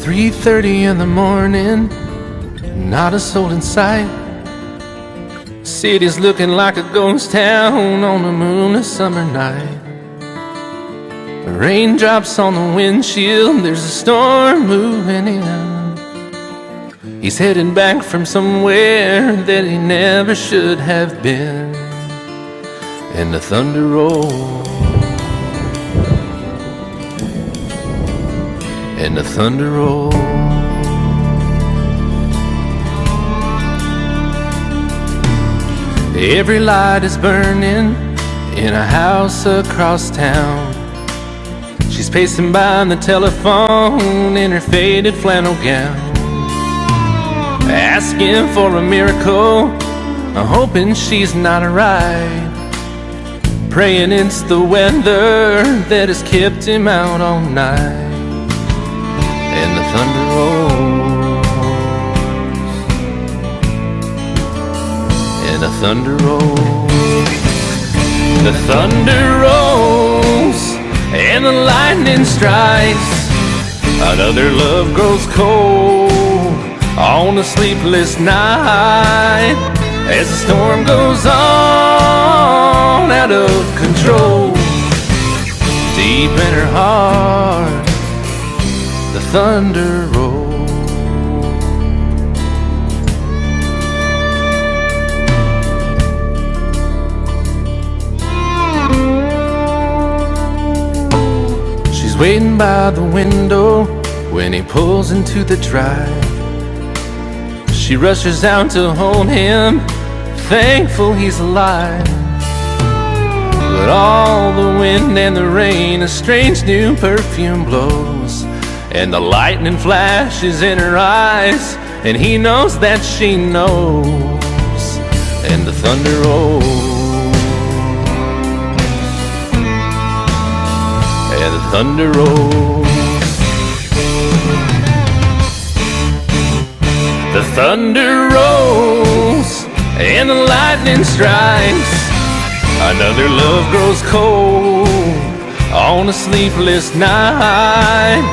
"3:30 in the morning, not a soul in sight. City's looking like a ghost town on a moonless summer night. Raindrops on the windshield, there's a storm moving in. He's heading back from somewhere that he never should have been. And the thunder rolls, and the thunder rolls. Every light is burning in a house across town. She's pacing by the telephone in her faded flannel gown, asking for a miracle, hoping she's not right, praying it's the weather that has kept him out all night. And the thunder rolls, and the thunder rolls. The thunder rolls, and the lightning strikes. Another love grows cold on a sleepless night, as the storm goes on out of control. Deep in her heart, the thunder rolls. She's waiting by the window when he pulls into the drive. She rushes out to hold him, thankful he's alive. But all the wind and the rain, a strange new perfume blows, and the lightning flashes in her eyes, and he knows that she knows. And the thunder rolls, and the thunder rolls. The thunder rolls, and the lightning strikes. Another love grows cold on a sleepless night,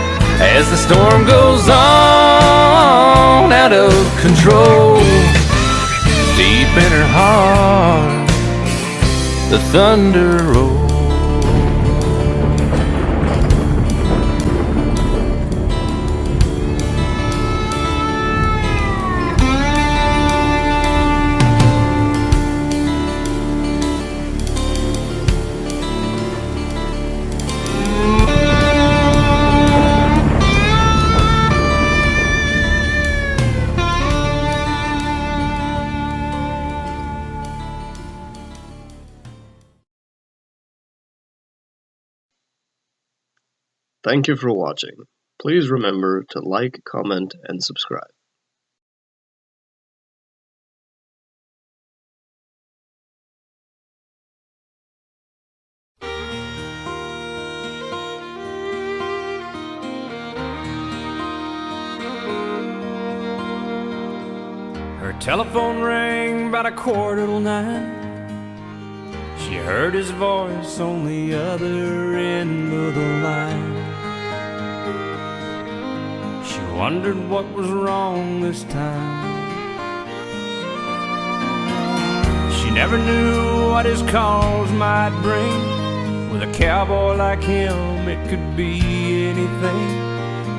as the storm goes on out of control. Deep in her heart, the thunder rolls. Thank you for watching. Please remember to like, comment, and subscribe. Her telephone rang about 9:15. She heard his voice on the other end of the line. She wondered what was wrong this time. She never knew what his calls might bring. With a cowboy like him, it could be anything.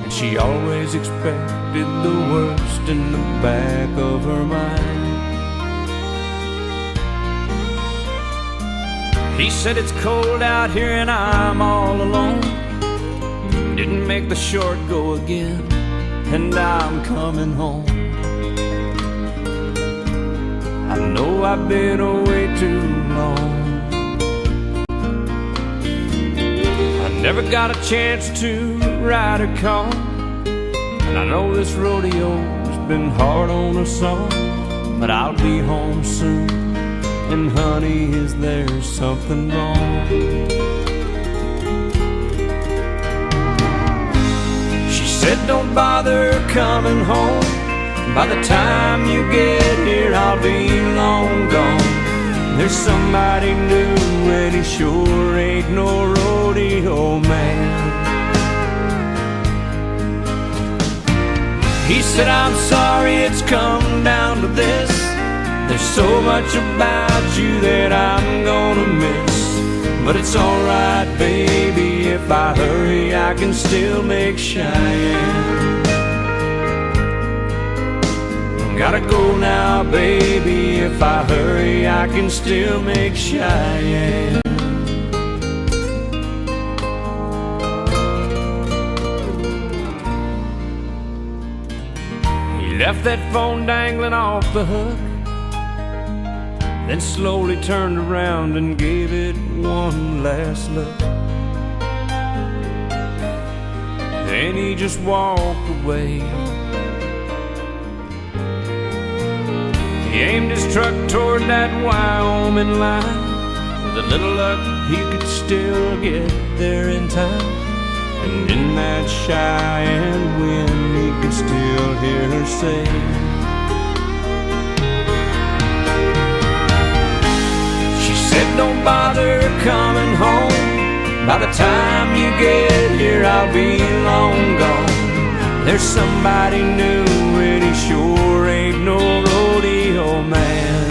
And she always expected the worst in the back of her mind. He said it's cold out here and I'm all alone. Didn't make the short go again, and I'm coming home. I know I've been away too long. I never got a chance to ride her car, and I know this rodeo's been hard on us all. But I'll be home soon, and honey, is there something wrong? She said don't bother coming home, By the time you get here, I'll be long gone. There's somebody new, and he sure ain't no rodeo man. He said, I'm sorry it's come down to this. There's so much about you that I'm gonna miss. But it's alright, baby, if I hurry, I can still make Cheyenne. Gotta go now, baby, if I hurry, I can still make Cheyenne. He left that phone dangling off the hook, then slowly turned around and gave it one last look. Then he just walked away. He aimed his truck toward that Wyoming line. With a little luck, he could still get there in time. And in that Cheyenne wind, he could still hear her say, she said, don't bother coming home. By the time you get here, I'll be long gone. There's somebody new, and he sure ain't no rodeo man.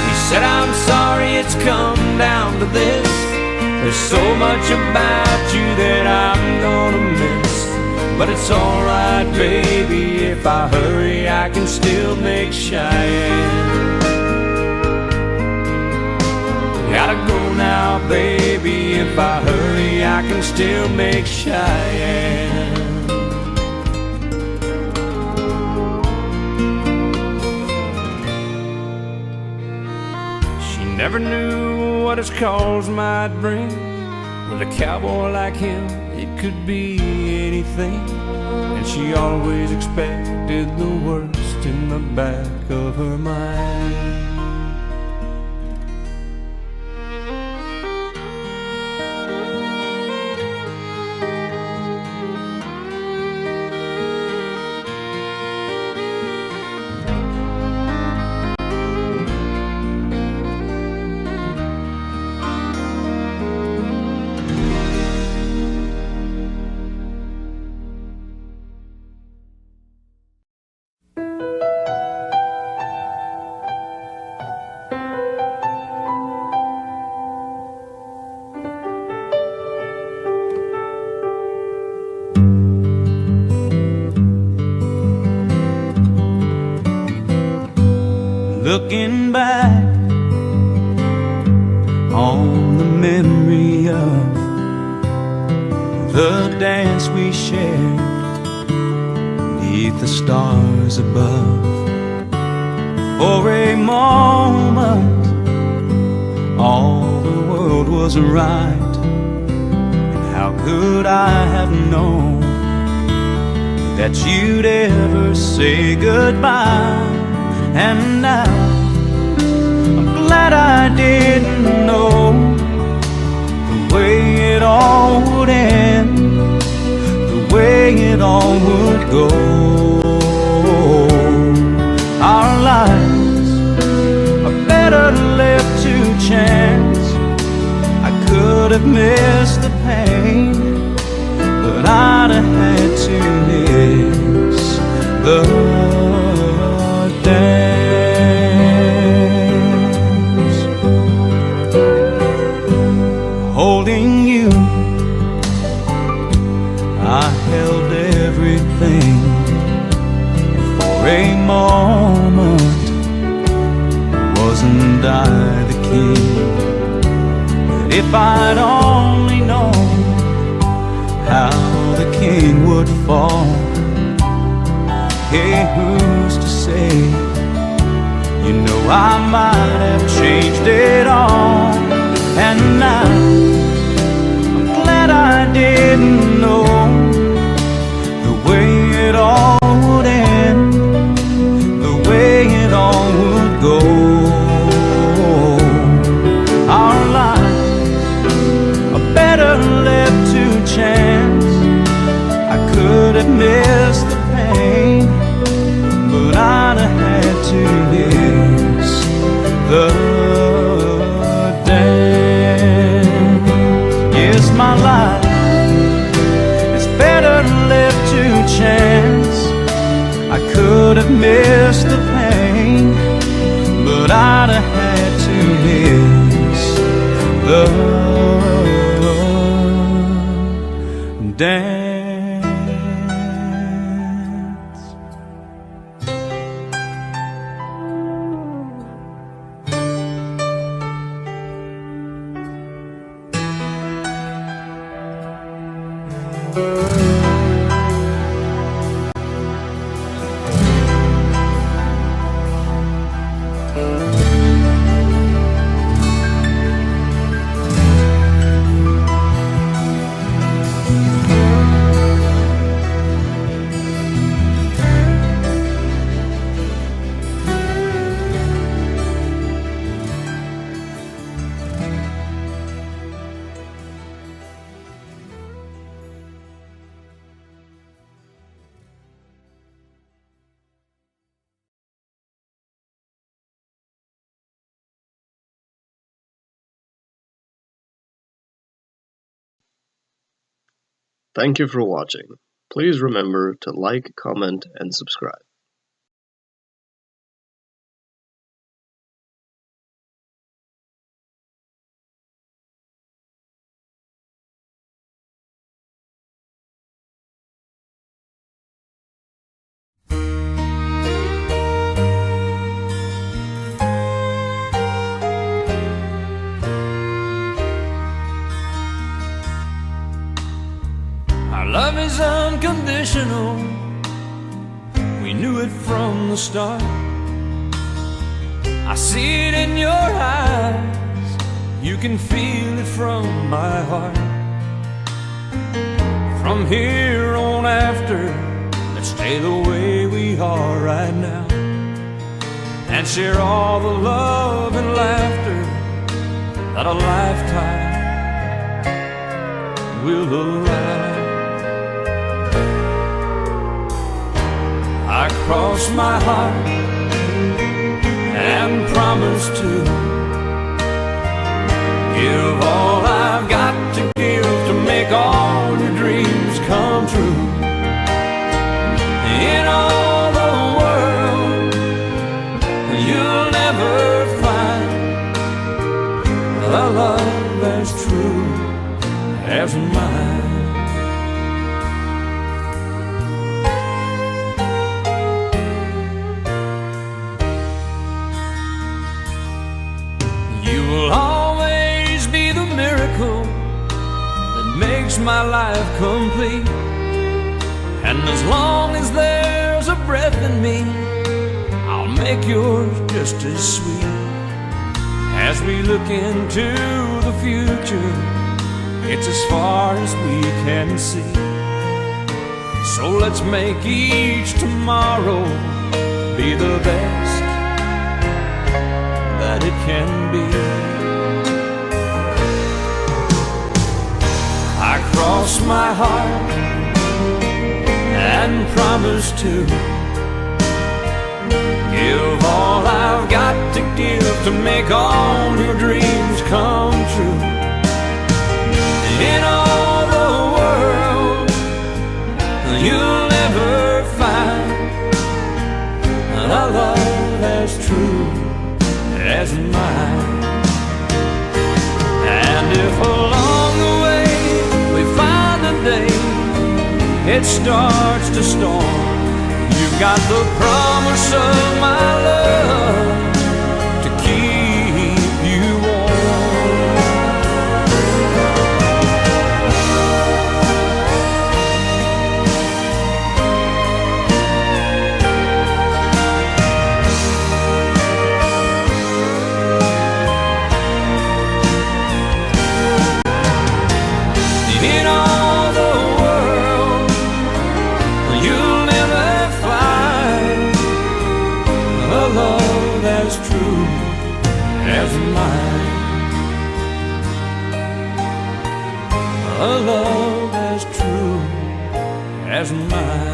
He said, I'm sorry it's come down to this. There's so much about you that I'm gonna miss. But it's alright, baby, if I hurry, I can still make Cheyenne. Gotta go now, baby, if I hurry, I can still make Cheyenne. She never knew what his calls might bring. With a cowboy like him, it could be anything. And she always expected the worst in the back of her mind. Looking back on the memory of the dance we shared beneath the stars above. For a moment all the world was right, and how could I have known that you'd ever say goodbye? And now I'm glad I didn't know the way it all would end, the way it all would go. Our lives are better left to chance. I could have missed the pain, but I'd have had to miss the dance. Holding you, I held everything. For a moment, wasn't I the king? But if I'd only known how the king would fall, hey, who's to say? You know I might have changed it all. And now I'm glad I didn't know the way it all would end, the way it all would go. Our lives are better left to chance. I could my life. It's better left to chance. I could have missed the pain, but I'd have had to miss the dance. Thank you for watching. Please remember to like, comment, and subscribe. Our love is unconditional. We knew it from the start. I see it in your eyes. You can feel it from my heart. From here on after, let's stay the way we are right now, and share all the love and laughter that a lifetime will allow. I cross my heart and promise to give all I've got to give to make all your dreams come true. In all the world, you'll never find a love as true as mine. You will always be the miracle that makes my life complete. And as long as there's a breath in me, I'll make yours just as sweet. As we look into the future, it's as far as we can see. So let's make each tomorrow be the best that it can be. I cross my heart and promise to give all I've got to give to make all your dreams come true. In all the world, you'll never find a love as true as mine. And if along the way we find a day it starts to storm, you've got the promise of my love to keep you warm. In all the world, you'll never find a love as true as mine. A love as true as mine.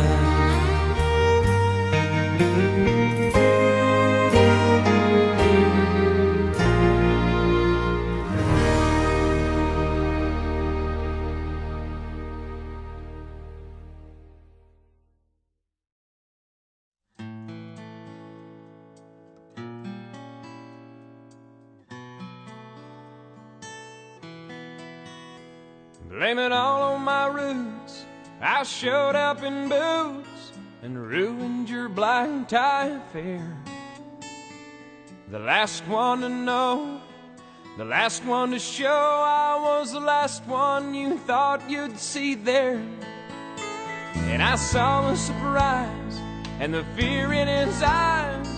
Blame it all on my roots. I showed up in boots and ruined your black tie affair. The last one to know, the last one to show, I was the last one you thought you'd see there. And I saw the surprise and the fear in his eyes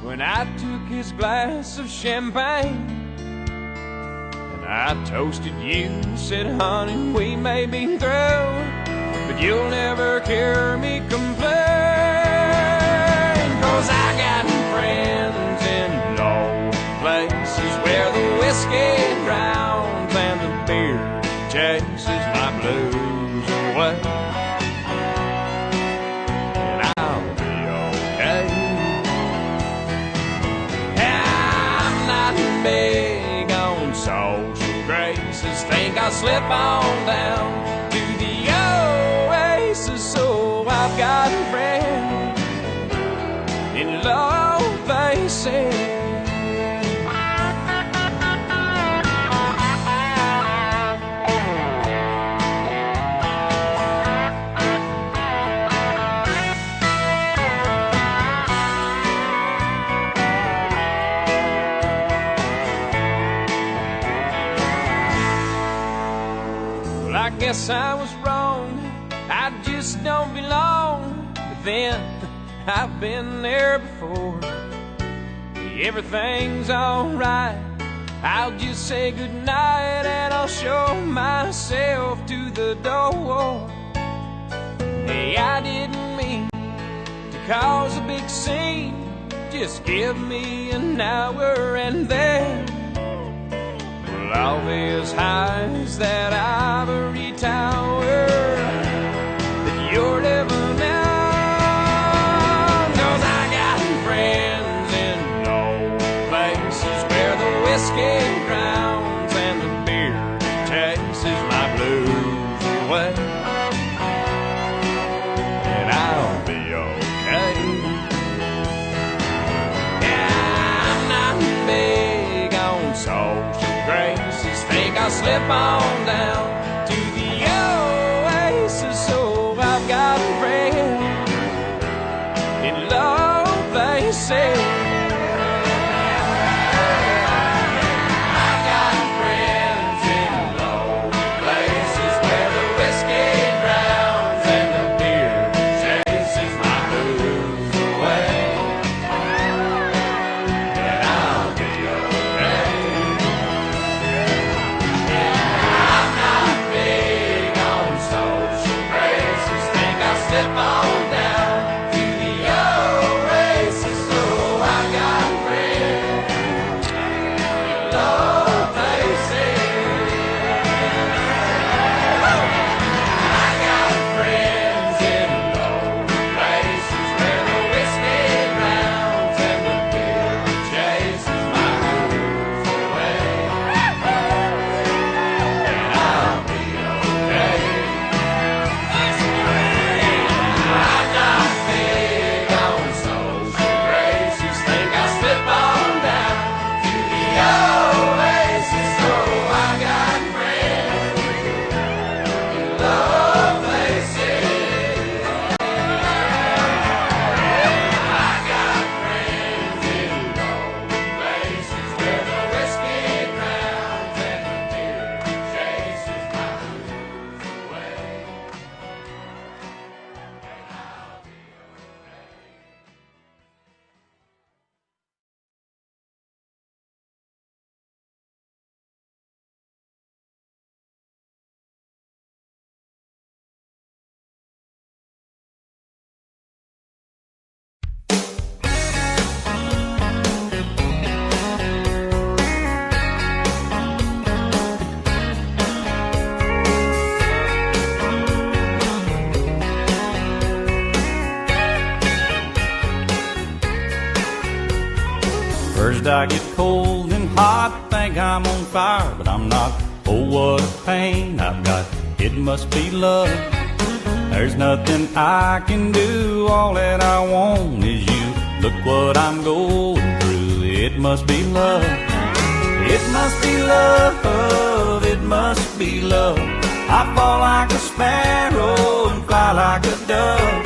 when I took his glass of champagne. And I toasted you and said, honey, we may be through, but you'll never hear me complain. 'Cause I got friends in low places where the whiskey drowns and the beer chases my blues away. And I'll be okay. I'm not big on social graces. Think I'll slip on down to the oasis. So I've got friends in low places. Well, I guess I was wrong. I just don't belong. But then I've been there before. Everything's alright. I'll just say goodnight and I'll show myself to the door. Hey, I didn't mean to cause a big scene. Just give me an hour and then we'll all be as high as that ivory tower that you're living in. Whiskey drowns and the beer chases my blues away. And I'll be okay. Yeah, I'm not big on social graces. Think I'll slip on down to the oasis. So I've got friends in low places. First I get cold and hot, think I'm on fire, but I'm not. Oh, what a pain I've got, it must be love. There's nothing I can do, all that I want is you. Look what I'm going through, it must be love. It must be love, it must be love. I fall like a sparrow and fly like a dove.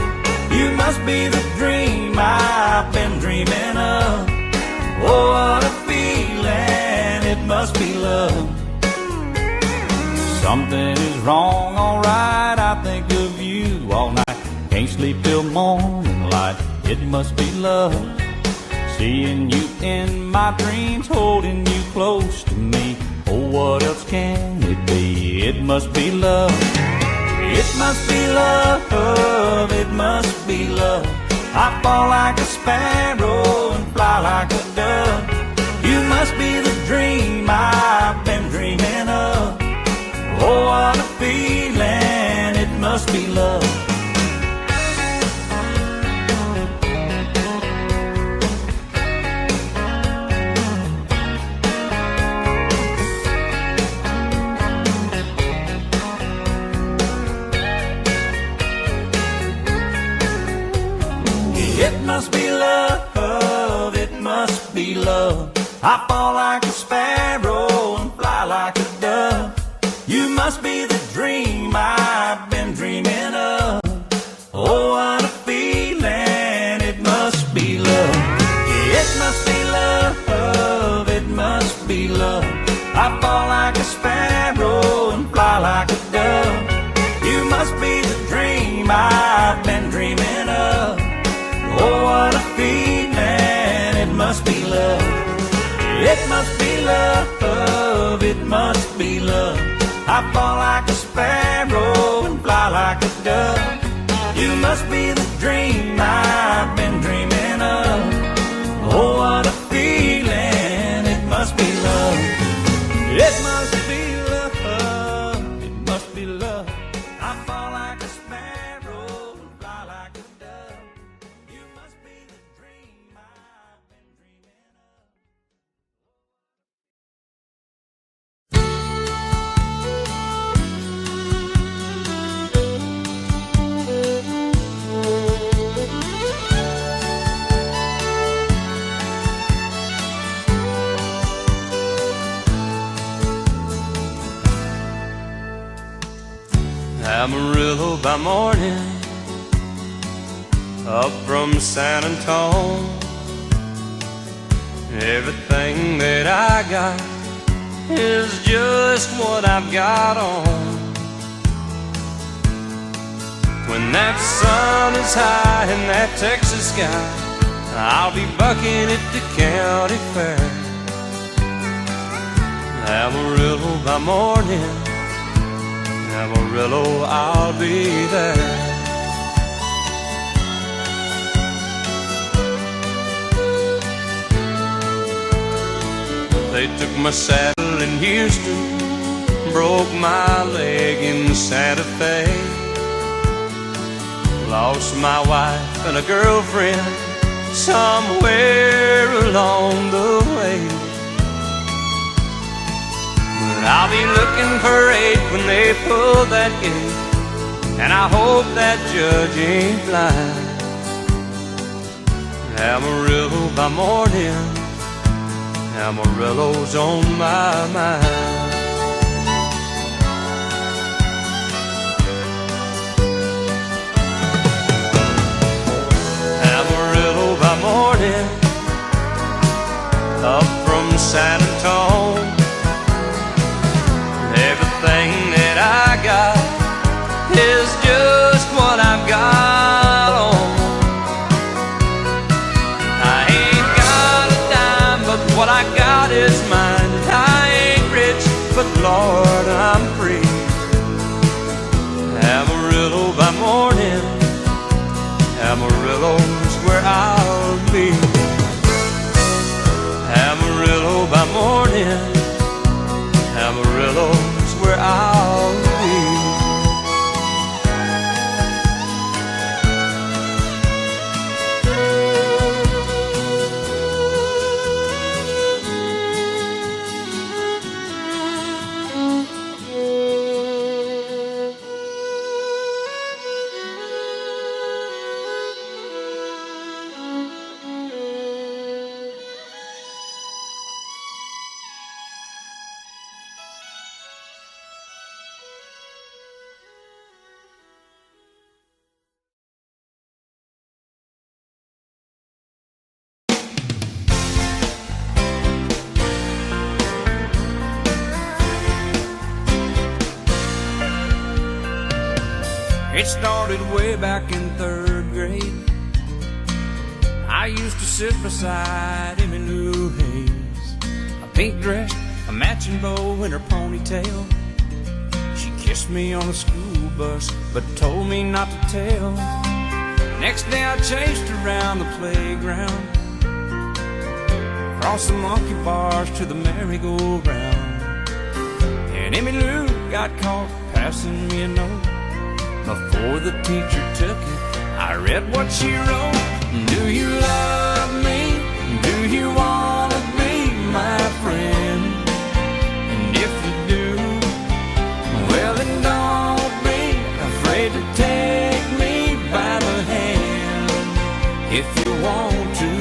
You must be the dream I've been dreaming of. Oh, what a feeling, it must be love. Something is wrong, alright, I think of you all night. Can't sleep till morning light, it must be love. Seeing you in my dreams, holding you close to me. Oh, what else can it be? It must be love. It must be love, it must be love. I fall like a sparrow and fly like a dove. You must be the dream I've been dreaming of. Oh, what a feeling, it must be love. It must be love, it must be love. I fall like a sparrow and fly like a dove. You must be the dream I've been dreaming of. Oh, what a feeling, it must be love. It must be love, it must be love. I fall like a sparrow and fly like a dove. You must be the dream I've been dreaming of. Oh, what a feeling, it must be love. It must be love, it must be love. I fall like a sparrow and fly like a dove. You must be the dream I've been dreaming of. Oh, what a feeling, it must be love. It must be love, it must be love. I fall like a sparrow and fly like a dove. You must be the dream I've been dreaming of. Amarillo by morning, up from San Antone. Everything that I got is just what I've got on. When that sun is high in that Texas sky, I'll be bucking at the county fair. Amarillo by morning, Amarillo, I'll be there. They took my saddle in Houston, broke my leg in Santa Fe. Lost my wife and a girlfriend somewhere along the way. I'll be looking for 8 when they pull that gate, and I hope that judge ain't blind. Amarillo by morning, Amarillo's on my mind. Amarillo by morning, up from San Antone. Everything that I got is just what I've got on. I ain't got a dime, but what I got is mine. I ain't rich, but Lord, I'm free. Amarillo by morning, Amarillo's where I'll be. Amarillo by morning, Amarillo's where I'll be. It started way back in 3rd grade. I used to sit beside Emmylou Hayes, a pink dress, a matching bow in her ponytail. She kissed me on the school bus, but told me not to tell. Next day I chased around the playground, across the monkey bars to the merry-go-round. And Emmylou got caught passing me a note. Before the teacher took it, I read what she wrote. Do you love me? Do you want to be my friend? And if you do, well then don't be afraid to take me by the hand. If you want to,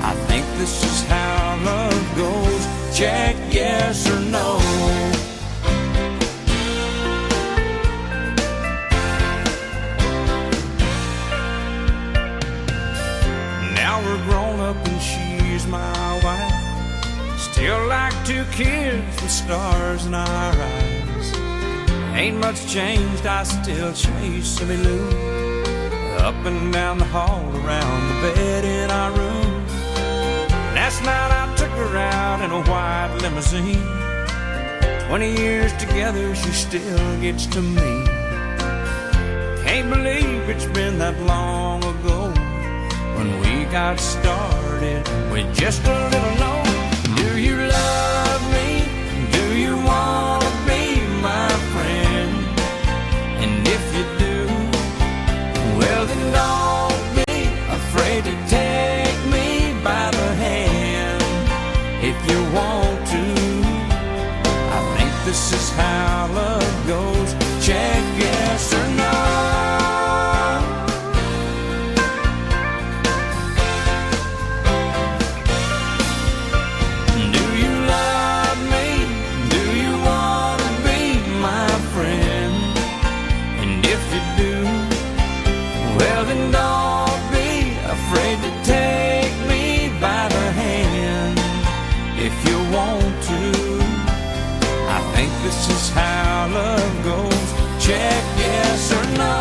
I think this is how love goes. Check yes or no. We're grown up and she's my wife. Still like 2 kids with stars in our eyes. Ain't much changed, I still chase Emmylou up and down the hall, around the bed in our room. Last night I took her out in a white limousine. 20 years together, she still gets to me. Can't believe it's been that long ago when we got started with just a little note. Do you love me? Do you want to be my friend? And if you do, well then don't be afraid to take me by the hand. If you want to, I think this is how love goes. Check yes or no. This is how love goes. Check yes or no.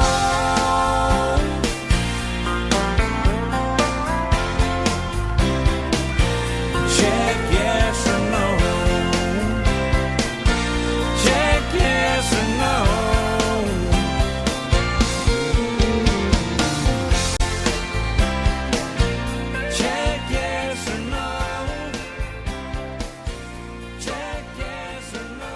Check yes or no. Check yes or no. Check yes or no. Check yes or no.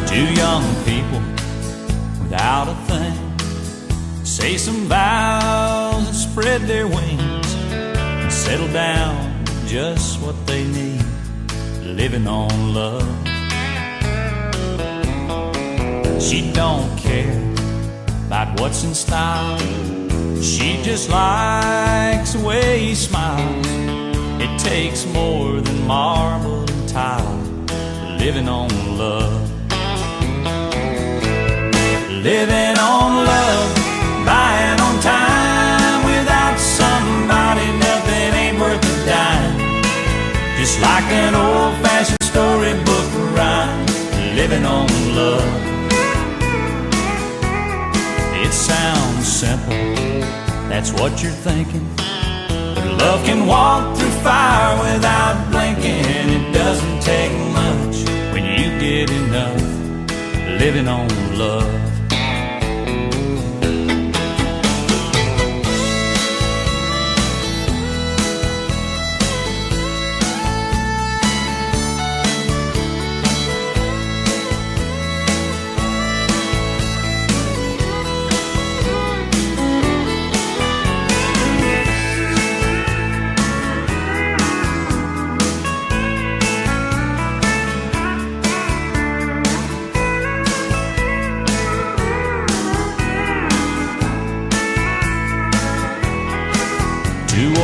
Two young people without a thing say some vows and spread their wings and settle down just what they need, living on love. She don't care about what's in style. She just likes the way he smiles. It takes more than marble and tile, living on love. Living on love, buying on time. Without somebody, nothing ain't worth a dime. Just like an old-fashioned storybook rhyme, living on love. It sounds simple, that's what you're thinking, but love can walk through fire without blinking. It doesn't take much when you get enough, living on love.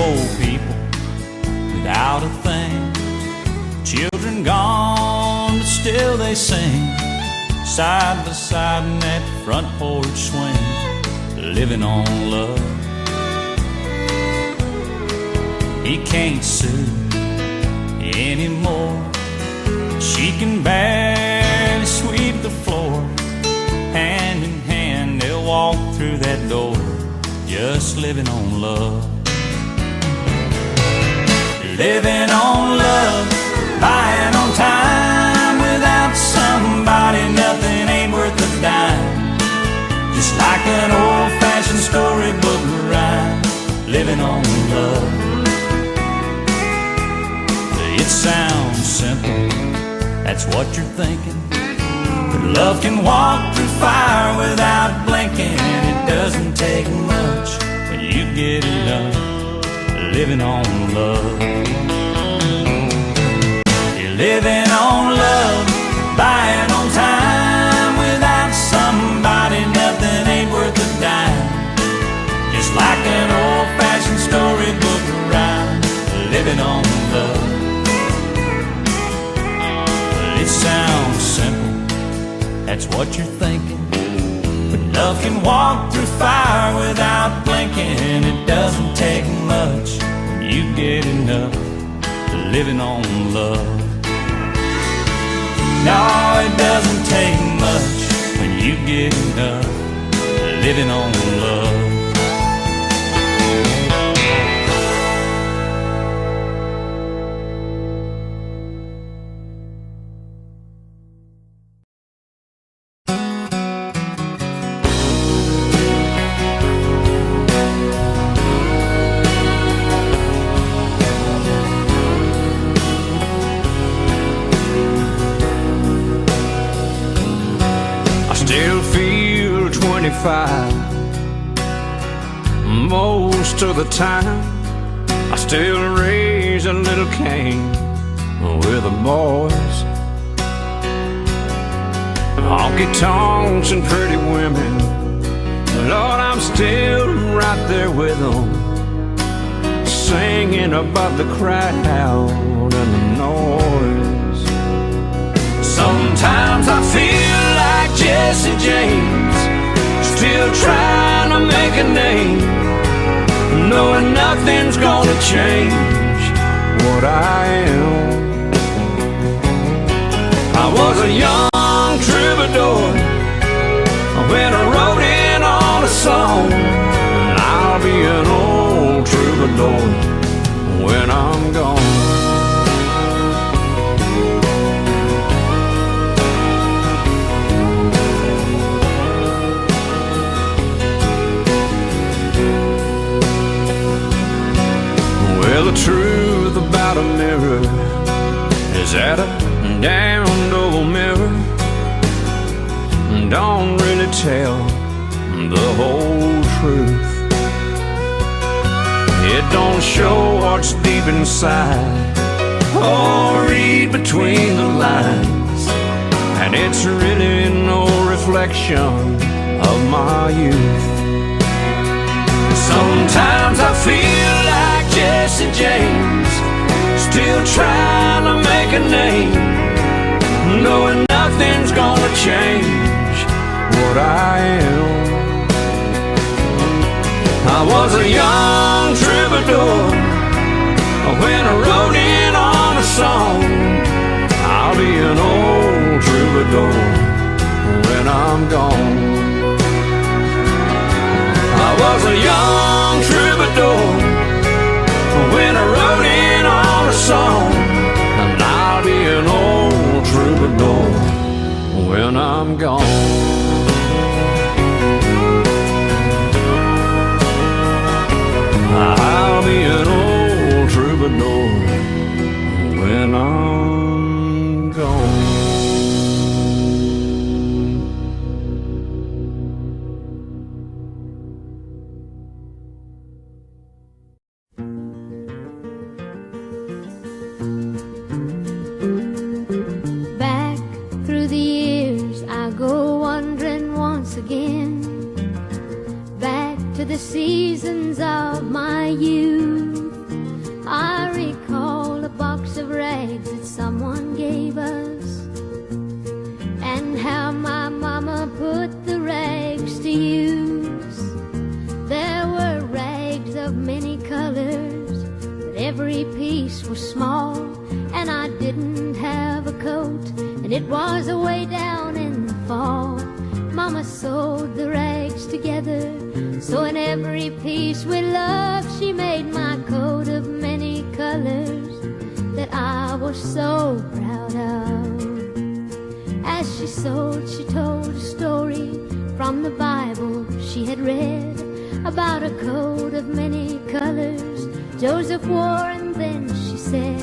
old people without a thing. Children gone, but still they sing, side by side in that front porch swing, living on love. He can't sue anymore. She can barely sweep the floor. Hand in hand they'll walk through that door, just living on love. Living on love, buying on time. Without somebody nothing ain't worth a dime. Just like an old-fashioned storybook rhyme, living on love. It sounds simple, that's what you're thinking, but love can walk through fire without blinking. It doesn't take much when you get it done, living on love. You're living on love, buying on time. Without somebody nothing ain't worth a dime. Just like an old-fashioned storybook rhyme, living on love. It sounds simple, that's what you're thinking, but love can walk through fire without blinking. It doesn't take much when you get enough, living on love. No, it doesn't take much when you get enough, living on love. Still feel 25 most of the time. I still raise a little Cain with the boys. Honky tonks and pretty women, Lord, I'm still right there with them, singing above the crowd and the noise. Sometimes I feel like Jesse James, still trying to make a name, knowing nothing's gonna change what I am. I was a young troubadour when I wrote in on a song, and I'll be an old troubadour when I'm gone. Well, the truth about a mirror is that a damned old mirror don't really tell the whole truth. It don't show what's deep inside or read between the lines, and it's really no reflection of my youth. Sometimes I feel like Jesse James, still trying to make a name, knowing nothing's gonna change what I am. I was a young troubadour when I wrote in on a song. I'll be an old troubadour when I'm gone. I was a young troubadour when I wrote in on a song, and I'll be an old troubadour when I'm gone. I'll be an old troubadour when I'm gone. Back through the years I go wandering once again, back to the seasons of my youth. I recall a box of rags that someone gave us, and how my mama put the rags to use. There were rags of many colors, but every piece was small, and I didn't have a coat, and it was away down in the fall. Mama sewed the rags together, so in every piece with love she made my coat of many colors that I was so proud of. As she sewed, she told a story from the Bible she had read about a coat of many colors Joseph wore, and then she said,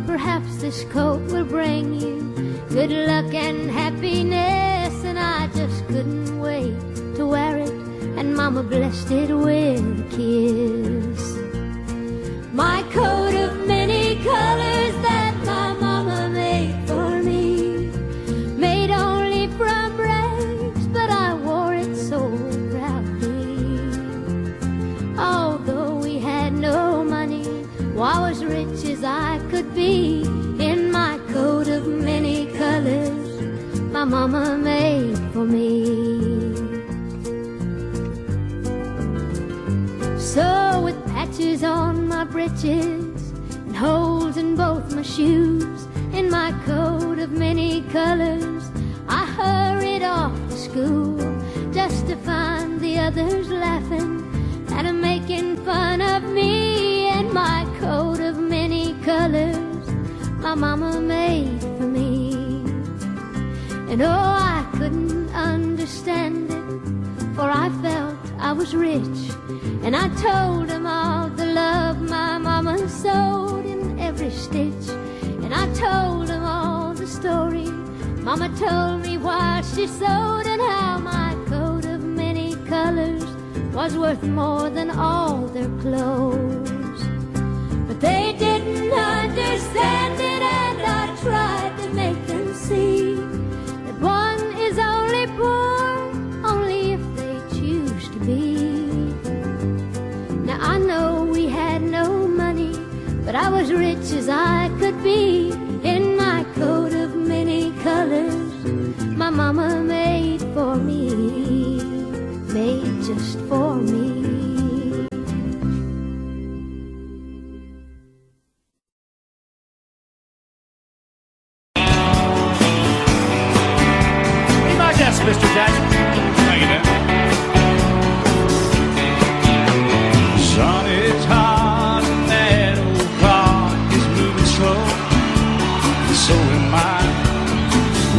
perhaps this coat will bring you good luck and happiness. And I just couldn't wait to wear it, and Mama blessed it with a kiss. My coat of many colors that my mama made for me, made only from rags, but I wore it so proudly. Although we had no money, well, I was rich as I could be in my coat of many colors my mama made for me. So with patches on my breeches and holes in both my shoes, in my coat of many colors I hurried off to school, just to find the others laughing and making fun of me in my coat of many colors my mama made for me. And oh, I couldn't understand it, for I felt I was rich, and I told them all the love my mama sewed in every stitch. And I told them all the story Mama told me while she sewed, and how my coat of many colors was worth more than all their clothes. But they didn't understand it, and I tried to make them see that one is only poor only if they choose to be. Now I know we had no money, but I was rich as I could be in my coat of many colors my mama made for me, made just for me. Be my guest, Mr. Jackson. Thank you, Dan. Sun is hot and that old clock is moving slow. So am I.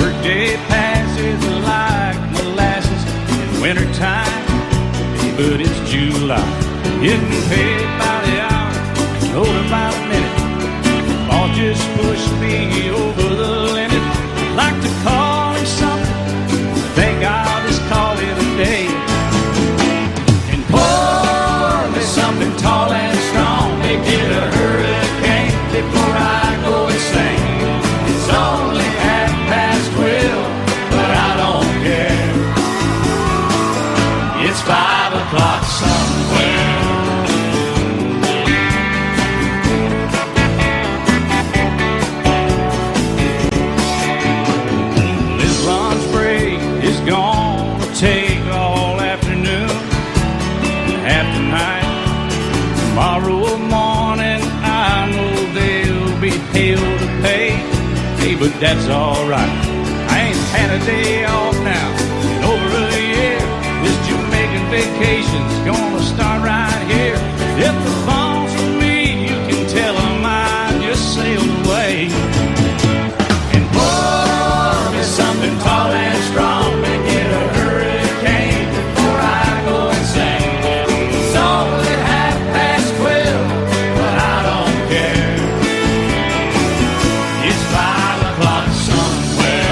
Workday passes like molasses in wintertime, but it's July. Getting paid by the hour, told by the minute. All just pushed me over the limit. Like to call him something, think I'll just call it a day. And pour me something tall and strong, make it a hurricane before I go insane. It's only 12:30, but I don't care. It's 5 o'clock somewhere. This lunch break is gonna take all afternoon, half the night. Tomorrow morning I know they'll be hell to pay. Hey, but that's alright. I ain't had a day off now in over a year. This Jamaican vacation's gonna start right here. If the phone's for me, you can tell them I just sailed away. And pour me something tall and strong, make it a hurricane before I go insane. It's only 12:30, but I don't care. It's 5 o'clock somewhere.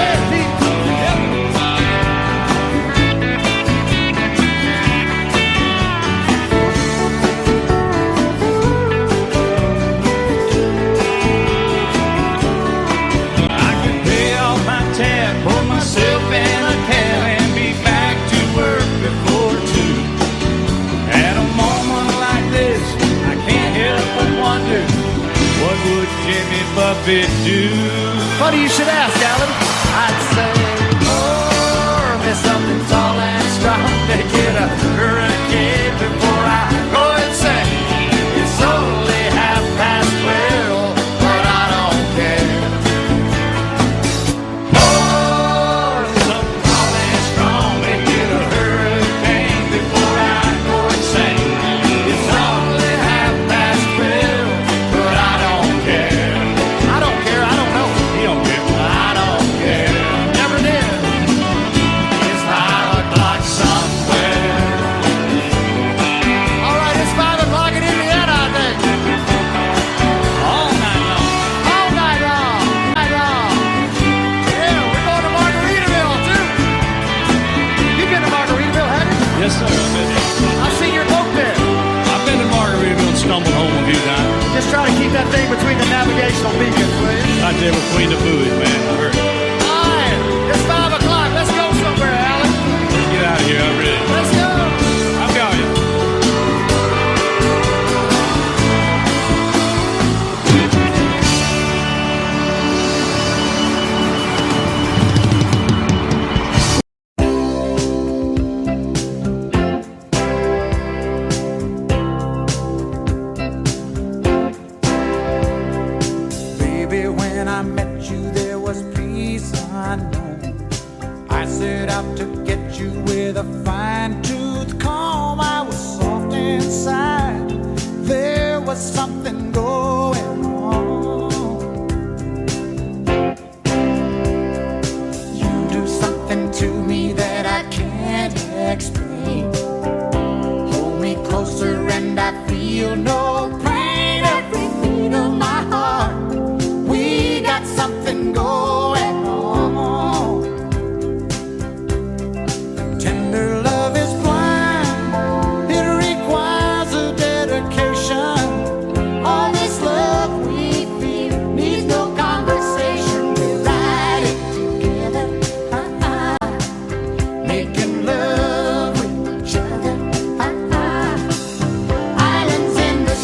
it do? Funny you should ask, Alan. I'd say, pour me something tall and strong to get a hurricane before I go insane. It's only 12:30, but I don't care. Pour something tall and strong to get a hurricane before I go insane. It's only 12:30, but I don't care. I don't care, I don't know. He don't care. I don't care, never did. It's 5 o'clock somewhere. All right, it's 5 o'clock in Indiana, I think. All night long. All night long, night long. Yeah, we're going to Margaritaville too. You've been to Margaritaville, haven't you? Yes, sir. I've been there. I've seen your boat there. I've been to Margaritaville and stumbled home a few times. Just try to keep that thing between the navigational beacons, will you? Right there between the buoys, man. I heard. All right, it's 5 o'clock. Let's go somewhere, Alan. Let's get out of here. I'm ready. Let's go. I'll call you. Baby, when I met you, there was peace unknown. I set out to get you with a fine-tooth comb. I was soft inside. There was something going on. You do something to me that I can't explain. Hold me closer and I feel no pain. Every beat of my heart, we got something going on. Tender love is blind, it requires a dedication. All this love we feel needs no conversation. We ride it together, making love with each other. Islands in the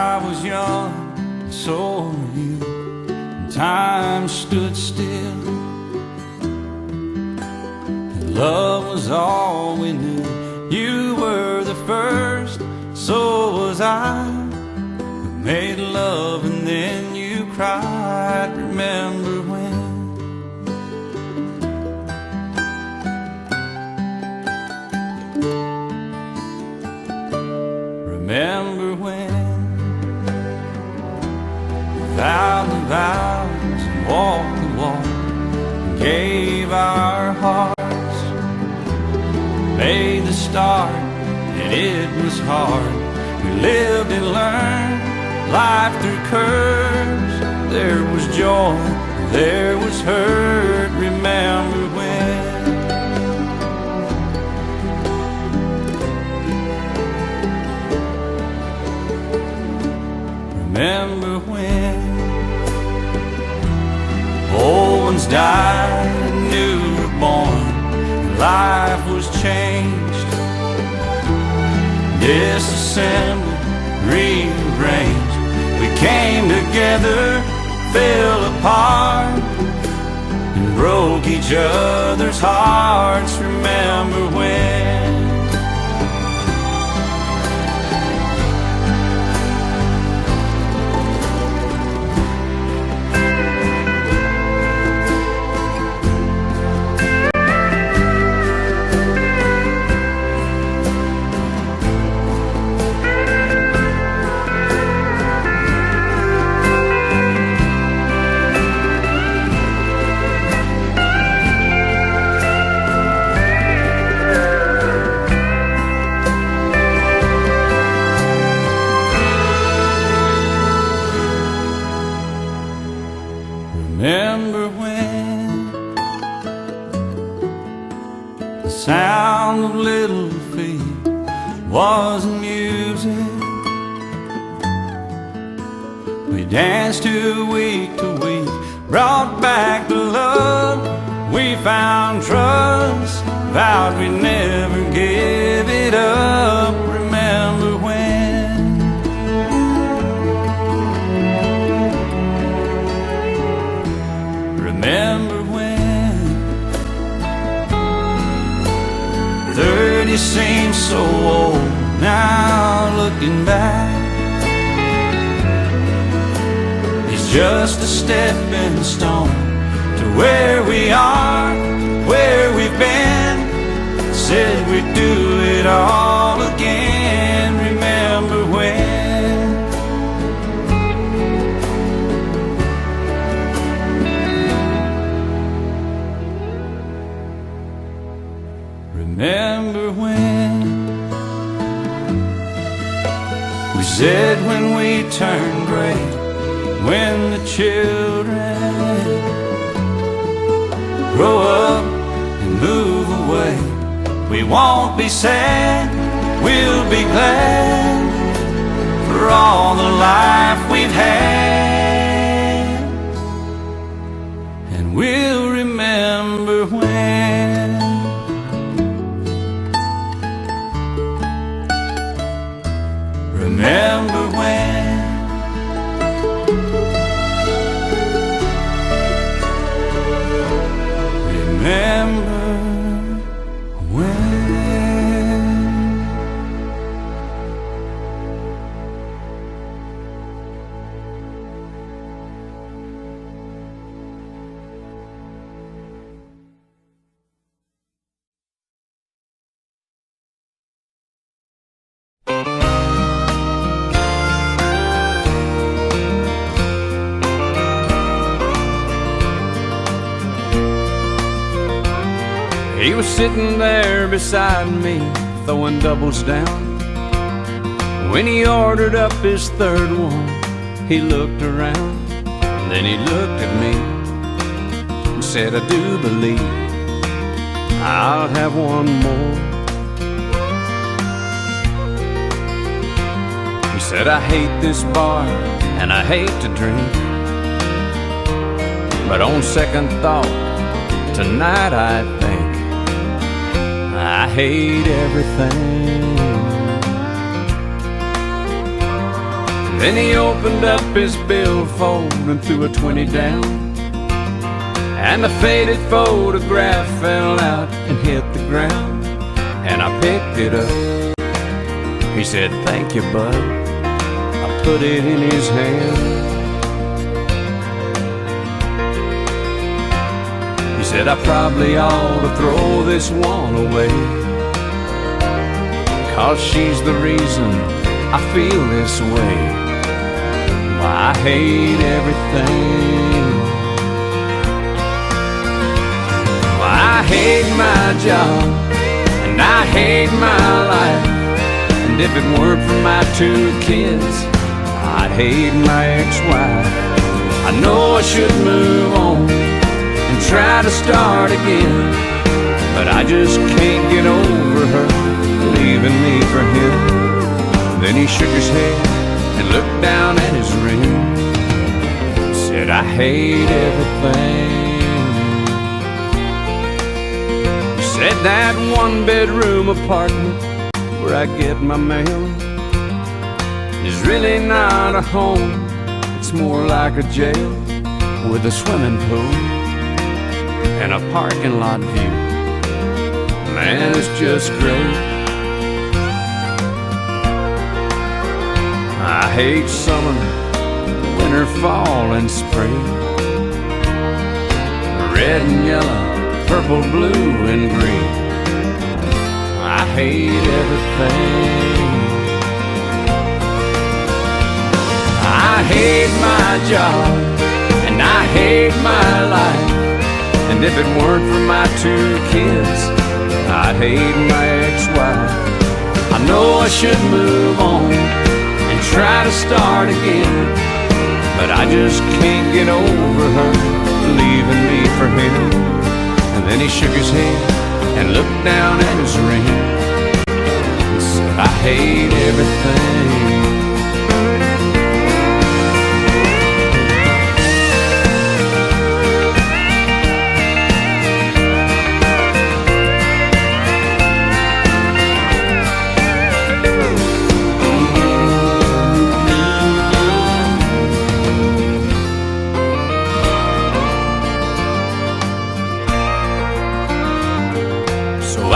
I was young, so were you. Time stood still, and love was all we knew. You were the first, so was I. We made love and then you cried. Remember when? Remember when? Vowed the vows and walked the walk, and gave our hearts, made the start, and it was hard. We lived and learned life through curves. There was joy, there was hurt. Remember when? Remember when? Old ones died, new were born, life was changed. Disassembled, rearranged. We came together, fell apart, and broke each other's hearts. Remember when? Remember when the sound of little feet was music? We danced to week, brought back the love. We found trust, vowed we'd never give it up. Remember when? Remember when? 30 seems so old now, looking back. It's just a stepping stone to where we are, where we've been. Said we'd do it all again. Remember when? Remember when? We said when we turn gray, when the children grow up and move away, we won't be sad, we'll be glad for all the life we've had. And we'll remember when. Remember when? Remember when? He was sitting there beside me, throwing doubles down. When he ordered up his third one, he looked around, and then he looked at me and said, I do believe I'll have one more. He said, I hate this bar and I hate to drink, but on second thought, tonight I think I hate everything. Then he opened up his billfold and threw a 20 down, and a faded photograph fell out and hit the ground. And I picked it up. He said, "Thank you, bud." I put it in his hand. He said, "I probably ought to throw this one away, 'cause she's the reason I feel this way. Why, I hate everything. Why, I hate my job, and I hate my life. And if it weren't for my 2 kids, I'd hate my ex-wife. I know I should move on and try to start again, but I just can't get over her leaving me for him." Then he shook his head and looked down at his ring. Said, "I hate everything." He said, "That 1-bedroom apartment where I get my mail is really not a home. It's more like a jail with a swimming pool and a parking lot view. Man, it's just great. I hate summer, winter, fall, and spring. Red and yellow, purple, blue, and green. I hate everything. I hate my job, and I hate my life. And if it weren't for my 2 kids, I'd hate my ex-wife. I know I should move on and try to start again, but I just can't get over her leaving me for him." And then he shook his head and looked down at his ring and said, "I hate everything."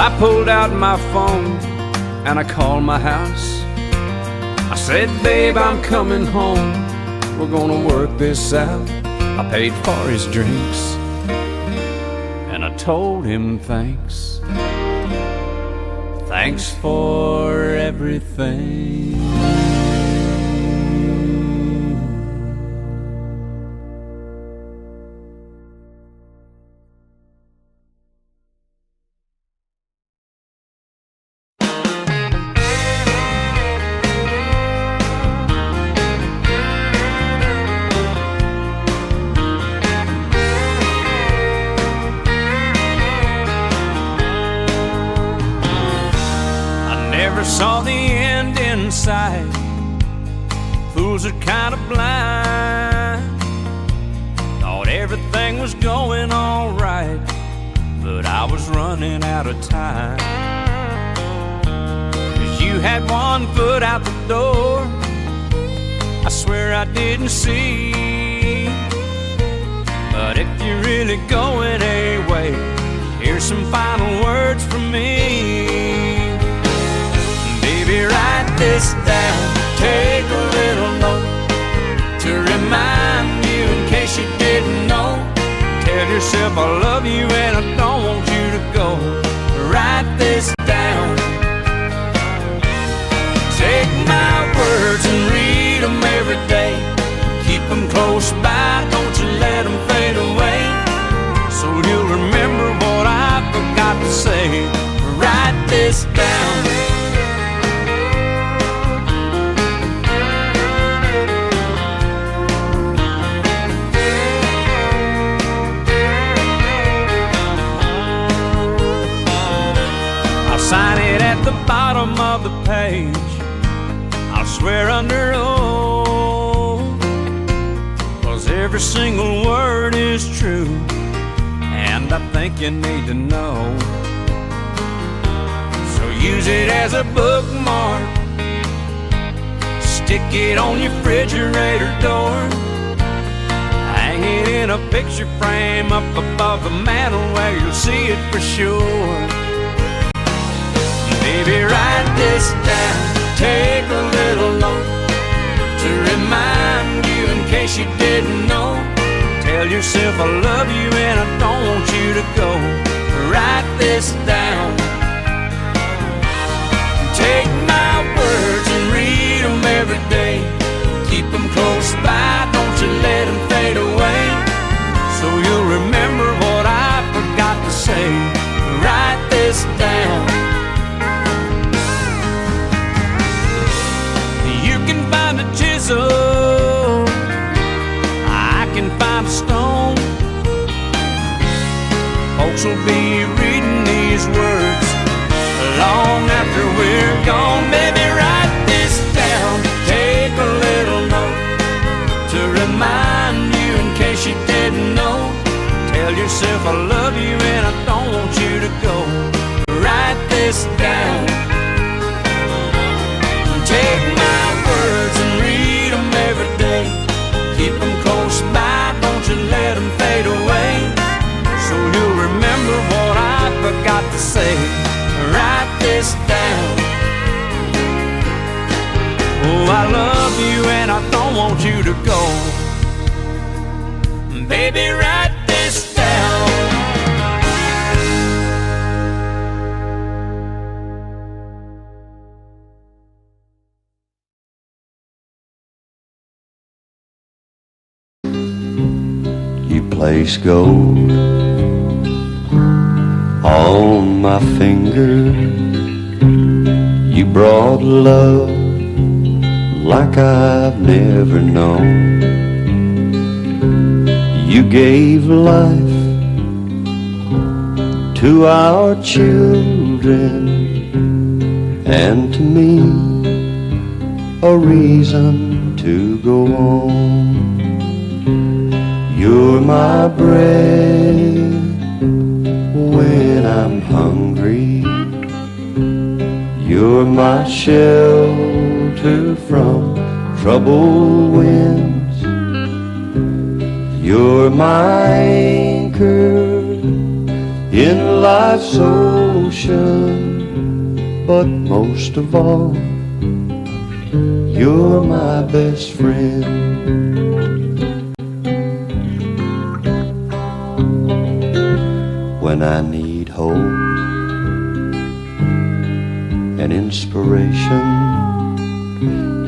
I pulled out my phone and I called my house. I said, "Babe, I'm coming home. We're gonna work this out." I paid for his drinks and I told him thanks. Thanks for everything. Saw the end in sight. Fools are kind of blind. Thought everything was going all right, but I was running out of time. 'Cause you had 1 foot out the door, I swear I didn't see. But if you're really going away, here's some final words from me. Baby, write this down, take a little note to remind you in case you didn't know. Tell yourself I love you and I don't want you to go. Write this down. Take my words and read them every day. Keep them close by, don't you let them fade away. So you'll remember what I forgot to say. Write this down. Sign it at the bottom of the page. I'll swear under oath, 'cause every single word is true, and I think you need to know. So use it as a bookmark, stick it on your refrigerator door, hang it in a picture frame up above the mantel where you'll see it for sure. Baby, write this down, take a little note to remind you in case you didn't know. Tell yourself I love you and I don't want you to go. Write this down. Take my words and read them every day. Keep them close by, don't you let them fade away. So you'll remember what I forgot to say. Write this down. You can find a chisel, I can find a stone. Folks will be reading these words long after we're gone. Baby, write this down, take a little note to remind you in case you didn't know. Tell yourself I love you and I don't want you to go. Write this down. Take my words and read them every day. Keep them close by, don't you let them fade away. So you'll remember what I forgot to say. Write this down. Oh, I love you and I don't want you to go. Baby, write this down. You place gold on my finger. You brought love like I've never known. You gave life to our children and to me a reason to go on. You're my bread when I'm hungry. You're my shelter from troubled winds. You're my anchor in life's ocean. But most of all, you're my best friend. When I need hope and inspiration,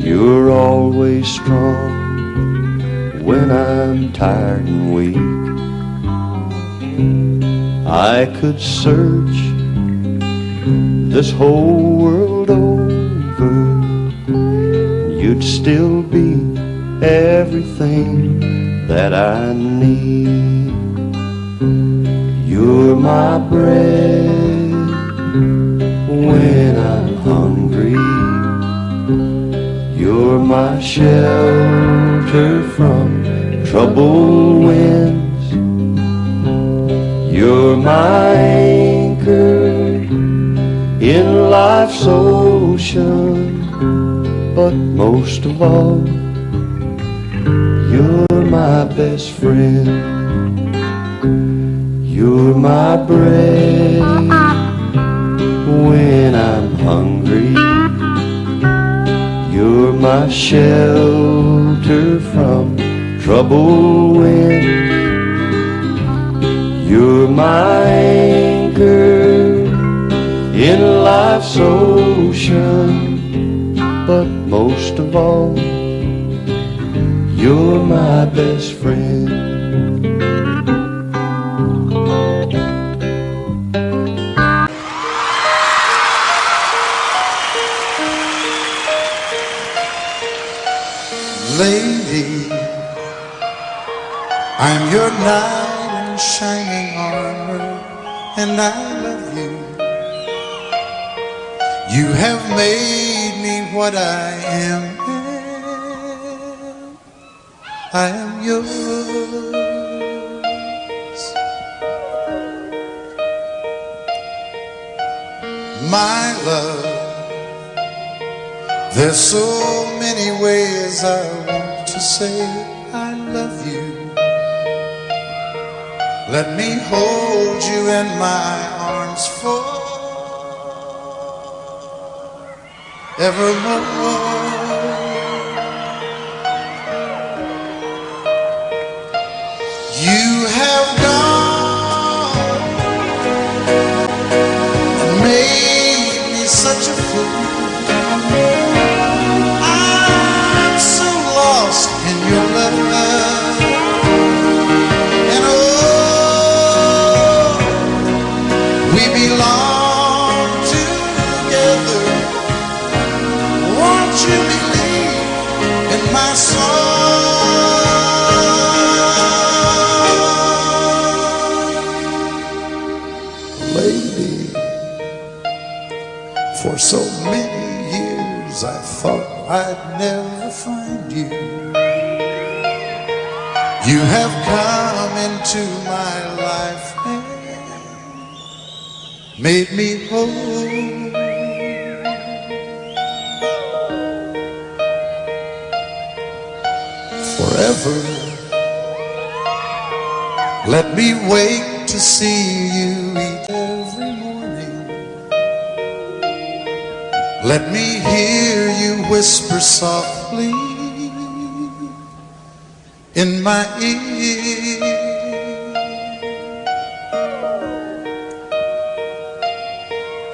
you're always strong. When I'm tired and weak, I could search this whole world over, you'd still be everything that I need. You're my bread when I'm hungry. You're my shelter from troubled winds. You're my anchor in life's ocean. But most of all, you're my best friend. You're my bread when I'm hungry. You're my shelter from troubled winds. You're my anchor in life's ocean. But most of all, you're my best friend. Lady, I'm your knight in shining armor, and I love you. You have made me what I am. I am yours. My love, there's so many ways I want to say I love you. Let me hold you in my arms forevermore. You have gone and made me such a fool. I'm so lost in your love, and oh, we belong together. Won't you believe in my song? Lady, for so many years I thought I'd never find you. You have come into my life and made me whole. Forever, let me wake to see you each every morning. Let me hear you whisper softly in my ear.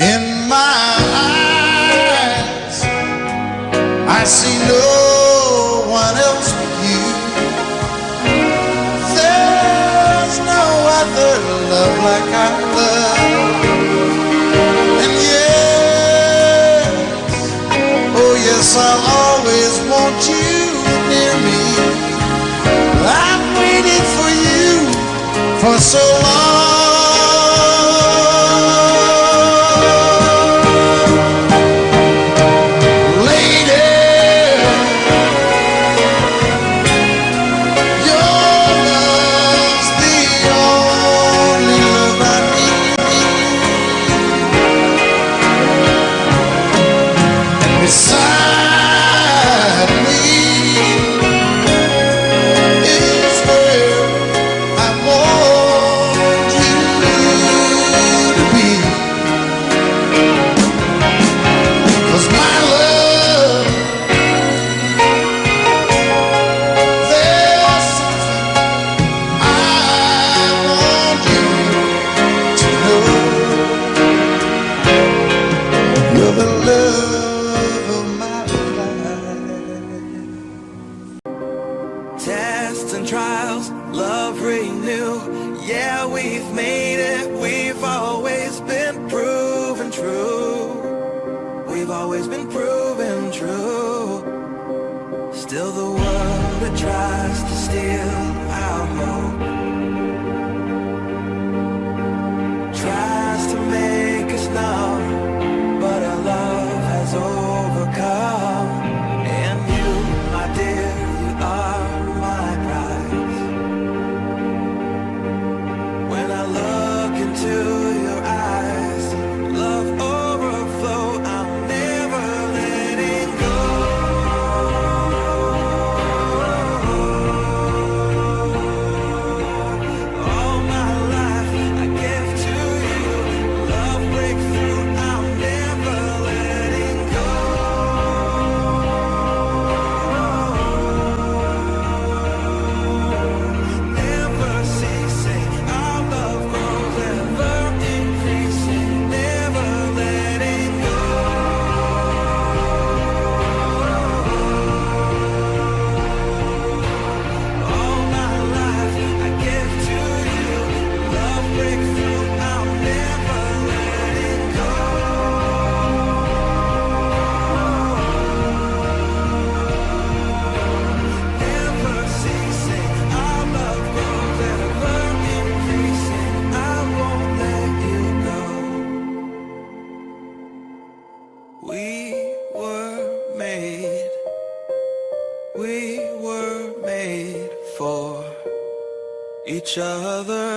In my eyes, I see no one else but you. There's no other love like I love. And yes, oh yes, I'll always want you near me. I've waited for you for so long. Lady, your love's the only love I need. And beside me is where I want you to be. 'Cause my love, there's something I want you to know. You're the love of my life. Tests and trials, love renew. Yeah, we've made it. We've always been proven true. We've always been proven true. Still the world that tries to steal our hope tries to make us numb, but our love has overcome. And you, my dear, you are my prize. When I look into your eyes, love overflow, I'm never letting go. All my life I give to you, love breakthrough, I'm never letting go. Never ceasing, our love grows, ever increasing, never letting go. All my life I give to you, love breakthrough, I'm never letting go. Never ceasing, our love grows, ever increasing, I won't let you go. We were made for each other.